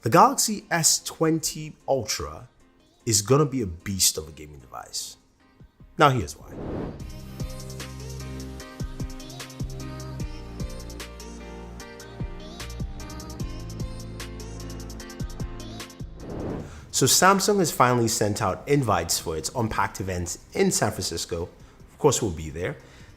The Galaxy S20 Ultra is gonna be a beast of a gaming device. Now here's why. So Samsung has finally sent out invites for its Unpacked events in San Francisco. Of course, we'll be there.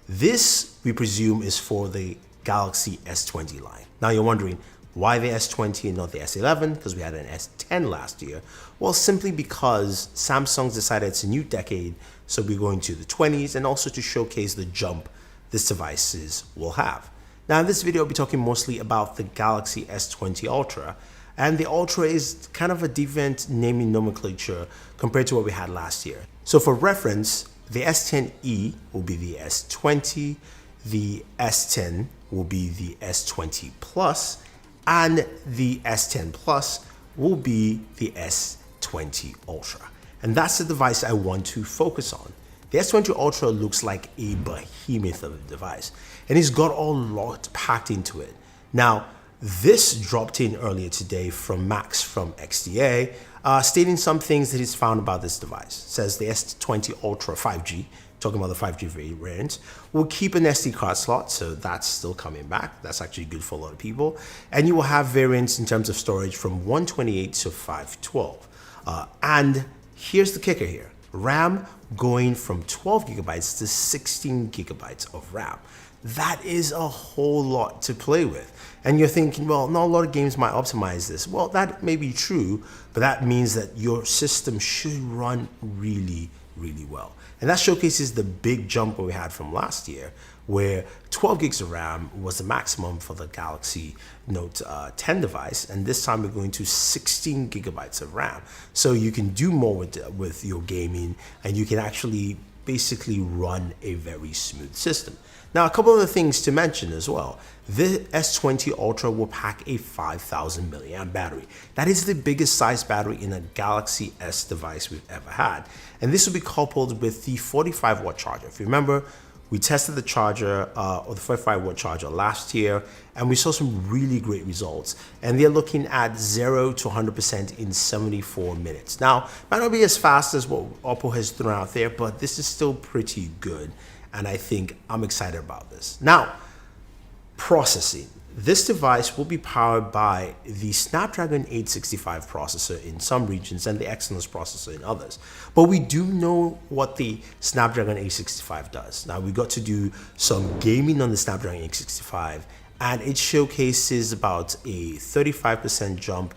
This, we presume, is for the Galaxy S20 line. Now you're wondering, why the S20 and not the S11? Because we had an S10 last year. Well, simply because Samsung's decided it's a new decade, so we're going to the 20s, and also to showcase the jump this devices will have. Now in this video, I'll be talking mostly about the Galaxy S20 Ultra, and the Ultra is kind of a different naming nomenclature compared to what we had last year. So for reference, the S10e will be the S20, the S10 will be the S20 Plus, and the S10 Plus will be the S20 Ultra. And that's the device I want to focus on. The S20 Ultra looks like a behemoth of a device, and it's got a lot packed into it. Now, this dropped in earlier today from Max from XDA, stating some things that he's found about this device. It says the S20 Ultra 5G, talking about the 5G variant, will keep an SD card slot, so that's still coming back. That's actually good for a lot of people. And you will have variants in terms of storage from 128 to 512. And here's the kicker here. RAM going from 12 gigabytes to 16 gigabytes of RAM. That is a whole lot to play with. And you're thinking, well, not a lot of games might optimize this. Well, that may be true, but that means that your system should run really, really well. And that showcases the big jump we had from last year, where 12 gigs of RAM was the maximum for the Galaxy Note 10 device. And this time we're going to 16 gigabytes of RAM. So you can do more with your gaming, and you can actually basically run a very smooth system. Now, a couple of other things to mention as well. The S20 Ultra will pack a 5,000 milliamp battery. That is the biggest size battery in a Galaxy S device we've ever had. And this will be coupled with the 45 watt charger. If you remember, we tested the charger, or the 45 watt charger last year, and we saw some really great results. And they're looking at 0 to 100% in 74 minutes. Now, might not be as fast as what Oppo has thrown out there, but this is still pretty good. And I think I'm excited about this. Now, processing. This device will be powered by the Snapdragon 865 processor in some regions and the Exynos processor in others. But we do know what the Snapdragon 865 does. Now, we got to do some gaming on the Snapdragon 865, and it showcases about a 35% jump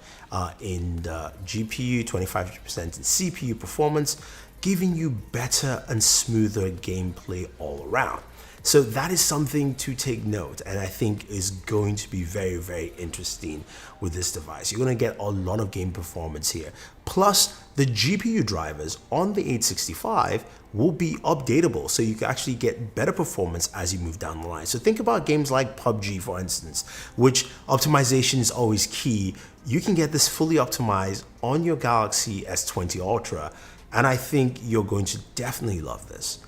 in the GPU, 25% in CPU performance, giving you better and smoother gameplay all around. So that is something to take note, and I think is going to be very, very interesting with this device. You're going to get a lot of game performance here. Plus, the GPU drivers on the 865 will be updatable, so you can actually get better performance as you move down the line. So think about games like PUBG, for instance, which optimization is always key. You can get this fully optimized on your Galaxy S20 Ultra, and I think you're going to definitely love this.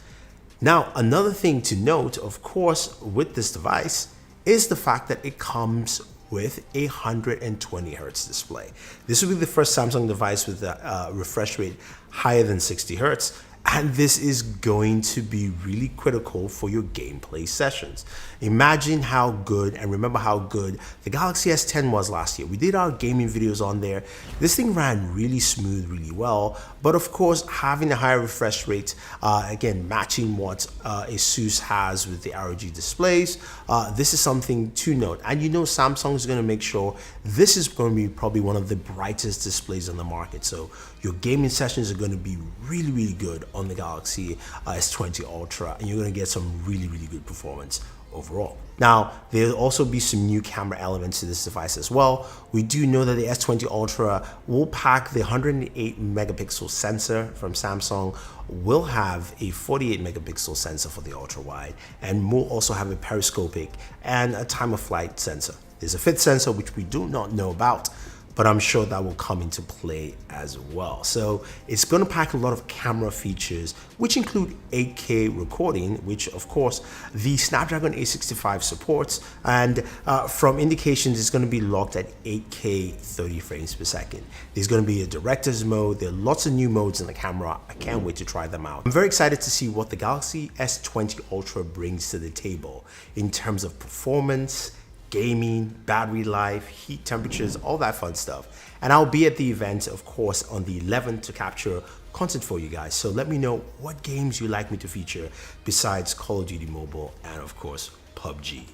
Now, another thing to note, of course, with this device is the fact that it comes with a 120 Hz display. This will be the first Samsung device with a refresh rate higher than 60 Hz. And this is going to be really critical for your gameplay sessions. Imagine how good, and remember how good the Galaxy S10 was last year. We did our gaming videos on there. This thing ran really smooth, really well. But of course, having a higher refresh rate, again, matching what ASUS has with the ROG displays, this is something to note. And you know Samsung is going to make sure this is going to be probably one of the brightest displays on the market. So your gaming sessions are going to be really, really good on the Galaxy S20 Ultra, and you're going to get some really, really good performance overall. Now, there'll also be some new camera elements to this device as well. We do know that the S20 Ultra will pack the 108 megapixel sensor from Samsung, will have a 48 megapixel sensor for the ultra wide, and will also have a periscopic and a time of flight sensor. There's a fifth sensor which we do not know about, but I'm sure that will come into play as well. So it's going to pack a lot of camera features, which include 8K recording, which of course the Snapdragon 865 supports, and from indications it's going to be locked at 8K 30 frames per second. There's going to be a director's mode. There are lots of new modes in the camera. I can't wait to try them out. I'm very excited to see what the Galaxy S20 Ultra brings to the table in terms of performance, gaming, battery life, heat temperatures, all that fun stuff. And I'll be at the event, of course, on the 11th to capture content for you guys. So let me know what games you'd like me to feature besides Call of Duty Mobile and, of course, PUBG.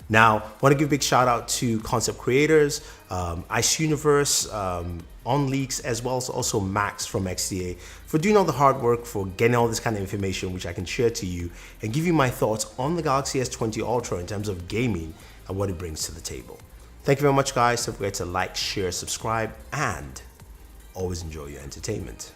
Now, I want to give a big shout out to concept creators, Ice Universe, On Leaks, as well as also Max from XDA for doing all the hard work, for getting all this kind of information, which I can share to you and give you my thoughts on the Galaxy S20 Ultra in terms of gaming and what it brings to the table. Thank you very much, guys. Don't forget to like, share, subscribe, and always enjoy your entertainment.